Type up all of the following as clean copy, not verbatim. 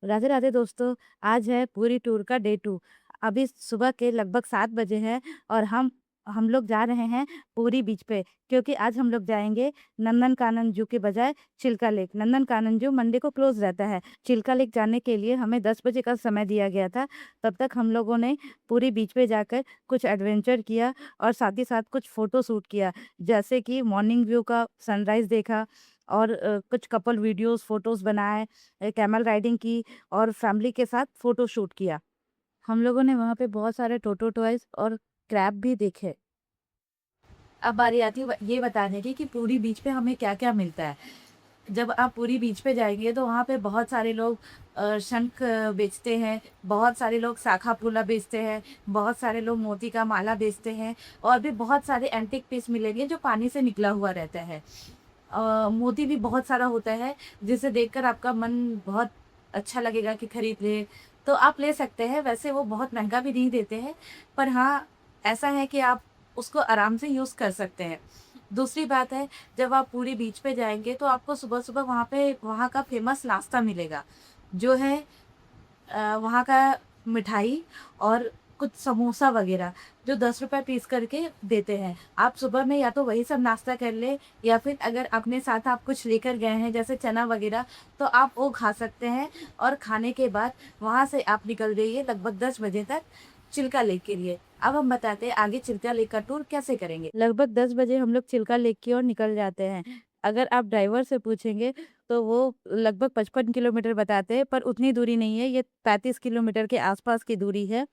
राधे राधे दोस्तों। आज है पूरी टूर का डे 2। अभी सुबह के लगभग 7 बजे हैं और हम लोग जा रहे हैं पूरी बीच पे, क्योंकि आज हम लोग जाएंगे नंदन कानन जू के बजाय चिल्का लेक। नंदन कानन जू मंडे को क्लोज रहता है। चिल्का लेक जाने के लिए हमें 10 बजे का समय दिया गया था। तब तक हम लोगों ने पूरी बीच पे जाकर कुछ एडवेंचर किया और साथ ही साथ कुछ फोटो शूट किया, जैसे कि मॉर्निंग व्यू का सनराइज देखा और कुछ कपल वीडियोस फोटोज बनाए, कैमल राइडिंग की और फैमिली के साथ फोटो शूट किया। हम लोगों ने वहाँ पे बहुत सारे टोटो टॉयज और क्रैब भी देखे। अब बारी आती है ये बताने की कि पूरी बीच पे हमें क्या क्या मिलता है। जब आप पूरी बीच पे जाएंगे तो वहाँ पे बहुत सारे लोग शंख बेचते हैं, बहुत सारे लोग शाखा फूला बेचते हैं, बहुत सारे लोग मोती का माला बेचते हैं और भी बहुत सारे एंटिक पीस मिलेंगे जो पानी से निकला हुआ रहता है। मोती भी बहुत सारा होता है जिसे देखकर आपका मन बहुत अच्छा लगेगा कि खरीद ले, तो आप ले सकते हैं। वैसे वो बहुत महंगा भी नहीं देते हैं, पर हाँ, ऐसा है कि आप उसको आराम से यूज़ कर सकते हैं। दूसरी बात है, जब आप पूरी बीच पे जाएंगे तो आपको सुबह सुबह वहाँ का फेमस नाश्ता मिलेगा, जो है वहाँ का मिठाई और कुछ समोसा वगैरह, जो 10 रुपए पीस करके देते हैं। आप सुबह में या तो वही सब नाश्ता कर ले, या फिर अगर अपने साथ आप कुछ लेकर गए हैं जैसे चना वगैरह, तो आप वो खा सकते हैं। और खाने के बाद वहाँ से आप निकल जाइए लगभग 10 बजे तक चिल्का लेक के लिए। अब हम बताते हैं आगे चिल्का लेक का टूर कैसे करेंगे। लगभग 10 बजे हम लोग चिल्का लेक की ओर निकल जाते हैं। अगर आप ड्राइवर से पूछेंगे तो वो लगभग 55 किलोमीटर बताते हैं, पर उतनी दूरी नहीं है, ये 35 किलोमीटर के आसपास की दूरी है।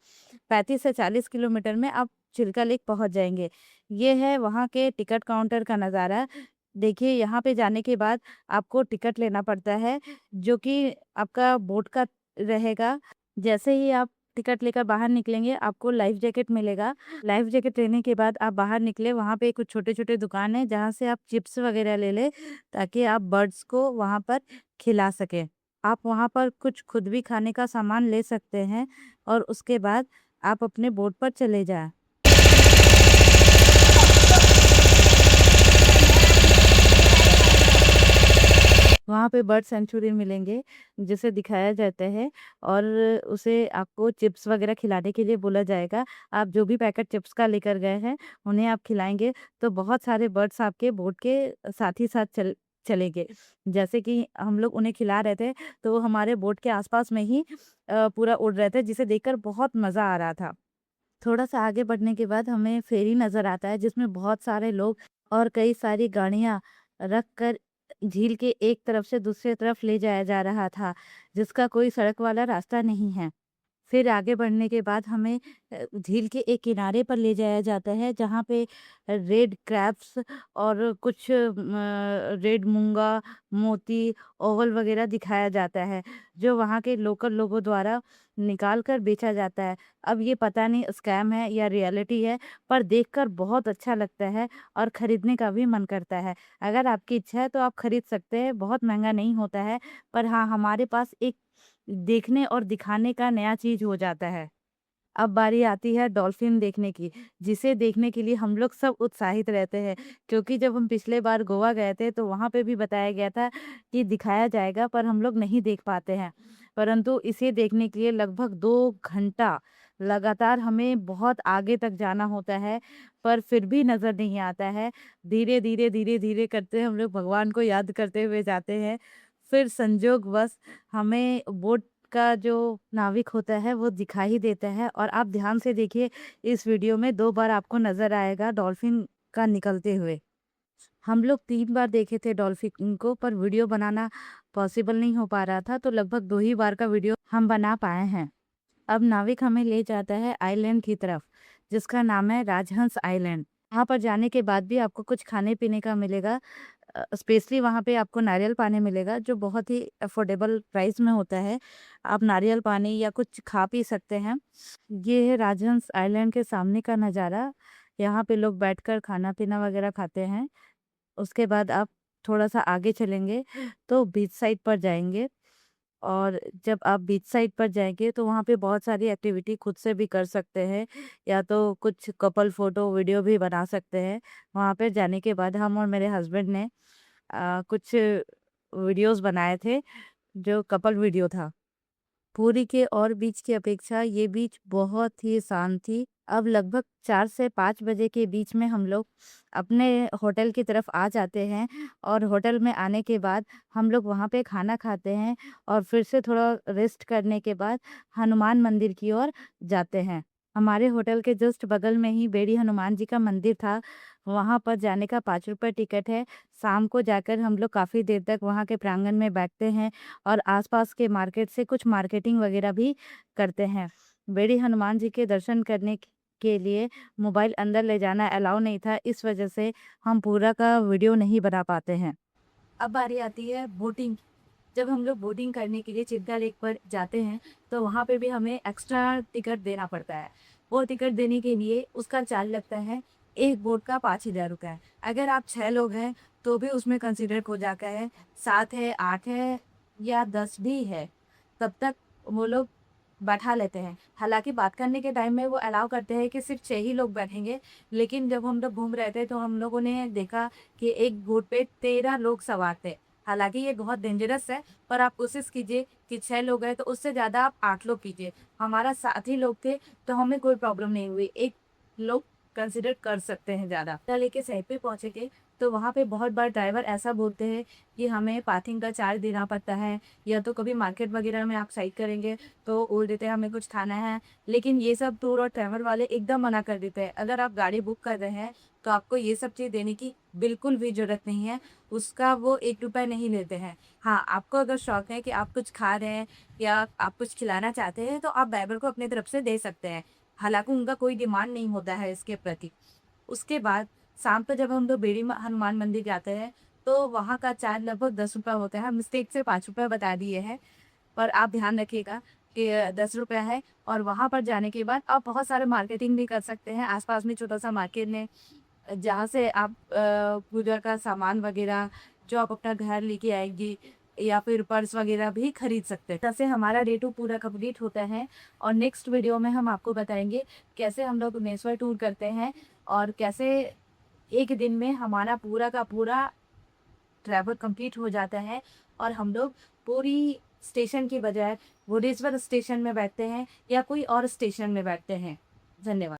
35 से 40 किलोमीटर में आप चिल्का लेक पहुंच जाएंगे। ये है वहाँ के टिकट काउंटर का नज़ारा। देखिए, यहाँ पे जाने के बाद आपको टिकट लेना पड़ता है, जो कि आपका बोट का रहेगा। जैसे ही आप टिकट लेकर बाहर निकलेंगे आपको लाइफ जैकेट मिलेगा। लाइफ जैकेट लेने के बाद आप बाहर निकले, वहाँ पे कुछ छोटे छोटे दुकान है जहाँ से आप चिप्स वगैरह ले ले, ताकि आप बर्ड्स को वहाँ पर खिला सकें। आप वहाँ पर कुछ खुद भी खाने का सामान ले सकते हैं और उसके बाद आप अपने बोट पर चले जाएं। वहाँ पे बर्ड सेंचुरी मिलेंगे जिसे दिखाया जाता है, और उसे आपको चिप्स वगैरह खिलाने के लिए बोला जाएगा। आप जो भी पैकेट चिप्स का लेकर गए हैं उन्हें आप खिलाएंगे तो बहुत सारे बर्ड्स आपके बोट के साथ ही साथ चलेंगे। जैसे कि हम लोग उन्हें खिला रहे थे तो वो हमारे बोट के आसपास में ही पूरा उड़ रहे थे, जिसे देखकर बहुत मज़ा आ रहा था। थोड़ा सा आगे बढ़ने के बाद हमें फेरी नज़र आता है, जिसमें बहुत सारे लोग और कई सारी गाड़ियाँ रख कर झील के एक तरफ से दूसरे तरफ ले जाया जा रहा था, जिसका कोई सड़क वाला रास्ता नहीं है। फिर आगे बढ़ने के बाद हमें झील के एक किनारे पर ले जाया जाता है, जहाँ पे रेड क्रैब्स और कुछ रेड मूंगा, मोती, ओवल वगैरह दिखाया जाता है, जो वहाँ के लोकल लोगों द्वारा निकाल कर बेचा जाता है। अब ये पता नहीं स्कैम है या रियलिटी है, पर देखकर बहुत अच्छा लगता है और खरीदने का भी मन करता है। अगर आपकी इच्छा है तो आप खरीद सकते हैं, बहुत महंगा नहीं होता है। पर हाँ, हमारे पास एक देखने और दिखाने का नया चीज़ हो जाता है। अब बारी आती है डॉल्फिन देखने की, जिसे देखने के लिए हम लोग सब उत्साहित रहते हैं, क्योंकि जब हम पिछले बार गोवा गए थे तो वहाँ पे भी बताया गया था कि दिखाया जाएगा, पर हम लोग नहीं देख पाते हैं। परंतु इसे देखने के लिए लगभग 2 घंटा लगातार हमें बहुत आगे तक जाना होता है, पर फिर भी नज़र नहीं आता है। धीरे धीरे धीरे धीरे करते हम लोग भगवान को याद करते हुए जाते हैं। फिर संजोगवश हमें बोट का जो नाविक होता है वो दिखा ही देता है, और आप ध्यान से देखिए, इस वीडियो में 2 बार आपको नज़र आएगा डॉल्फिन का निकलते हुए। हम लोग 3 बार देखे थे डॉल्फिन को, पर वीडियो बनाना पॉसिबल नहीं हो पा रहा था, तो लगभग 2 ही बार का वीडियो हम बना पाए हैं। अब नाविक हमें ले जाता है आइलैंड की तरफ, जिसका नाम है राजहंस आइलैंड। वहाँ पर जाने के बाद भी आपको कुछ खाने-पीने का मिलेगा। स्पेशली वहाँ पे आपको नारियल पानी मिलेगा, जो बहुत ही अफोर्डेबल प्राइस में होता है। आप नारियल पानी या कुछ खा पी सकते हैं। ये है राजहंस आइलैंड के सामने का नज़ारा। यहाँ पे लोग बैठकर खाना-पीना वगैरह खाते हैं। उसके बाद आप थोड़ा-सा आगे चलेंगे तो बीच साइड पर जाएँगे, और जब आप बीच साइड पर जाएँगे तो वहाँ पे बहुत सारी एक्टिविटी खुद से भी कर सकते हैं, या तो कुछ कपल फ़ोटो, वीडियो भी बना सकते हैं। वहाँ पे जाने के बाद हम और मेरे हस्बैंड ने कुछ वीडियोज़ बनाए थे, जो कपल वीडियो था। पुरी के और बीच की अपेक्षा ये बीच बहुत ही शांत थी। अब लगभग 4 से 5 बजे के बीच में हम लोग अपने होटल की तरफ आ जाते हैं और होटल में आने के बाद हम लोग वहाँ पे खाना खाते हैं और फिर से थोड़ा रेस्ट करने के बाद हनुमान मंदिर की ओर जाते हैं। हमारे होटल के जस्ट बगल में ही बेड़ी हनुमान जी का मंदिर था। वहाँ पर जाने का 5 रुपए टिकट है। शाम को जाकर हम लोग काफ़ी देर तक वहाँ के प्रांगण में बैठते हैं और आस-पास के मार्केट से कुछ मार्केटिंग वगैरह भी करते हैं। बेड़ी हनुमान जी के दर्शन करने के लिए मोबाइल अंदर ले जाना अलाउ नहीं था, इस वजह से हम पूरा का वीडियो नहीं बना पाते हैं। अब बारी आती है बोटिंग। जब हम लोग बोटिंग करने के लिए चिल्का लेक पर जाते हैं, तो वहाँ पे भी हमें एक्स्ट्रा टिकट देना पड़ता है। वो टिकट देने के लिए उसका चार्ज लगता है, एक बोट का 5,000 रुपये। अगर आप 6 लोग हैं, तो भी उसमें कंसीडर हो जाता है, 7 है, 8 है या 10 भी है, तब तक वो लोग बैठा लेते हैं। हालाँकि बात करने के टाइम में वो अलाउ करते हैं कि सिर्फ़ 6 ही लोग बैठेंगे, लेकिन जब हम लोग घूम रहे थे, तो हम लोगों ने देखा कि एक बोट पे 13 लोग सवार थे। हालाँकि ये बहुत डेंजरस है, पर आप कोशिश कीजिए कि 6 लोग हैं तो उससे ज़्यादा आप 8 लोग कीजिए। हमारा 7 ही लोग थे, तो हमें कोई प्रॉब्लम नहीं हुई। 1 लोग कंसिडर कर सकते हैं ज़्यादा। लेके साइड पे पहुँचे तो वहाँ पे बहुत बार ड्राइवर ऐसा बोलते हैं कि हमें पार्किंग का चार्ज देना पड़ता है, या तो कभी मार्केट वगैरह में आप साइड करेंगे तो बोल देते हैं हमें कुछ खाना है। लेकिन ये सब टूर और ट्रैवल वाले एकदम मना कर देते हैं। अगर आप गाड़ी बुक कर रहे हैं, तो आपको ये सब चीज़ देने की बिल्कुल भी ज़रूरत नहीं है। उसका वो 1 रुपया नहीं लेते हैं। हाँ, आपको अगर शौक है कि आप कुछ खा रहे हैं या आप कुछ खिलाना चाहते हैं, तो आप ड्राइवर को अपनी तरफ से दे सकते हैं। हालाँकि उनका कोई डिमांड नहीं होता है इसके प्रति। उसके बाद शाम को जब हम लोग बेड़ी हनुमान मंदिर जाते हैं, तो वहाँ का चार्ज लगभग 10 रुपये होता है। मिस्टेक से 5 रुपये बता दिए हैं, पर आप ध्यान रखिएगा कि 10 रुपये है। और वहाँ पर जाने के बाद आप बहुत सारे मार्केटिंग भी कर सकते हैं। आस-पास में छोटा-सा मार्केट है, जहाँ से आप पूजा का सामान वगैरह जो आप अपना घर लेके आएँगी या फिर पर्स वगैरह भी खरीद सकते हैं। जैसे हमारा डे 2 पूरा कंप्लीट होता है और नेक्स्ट वीडियो में हम आपको बताएँगे कैसे हम लोग मेसवर टूर करते हैं और कैसे एक दिन में हमारा पूरा का पूरा ट्रैवल कंप्लीट हो जाता है और हम लोग पूरी स्टेशन की बजाय वुडेश्वर स्टेशन में बैठते हैं या कोई और स्टेशन में बैठते हैं। धन्यवाद।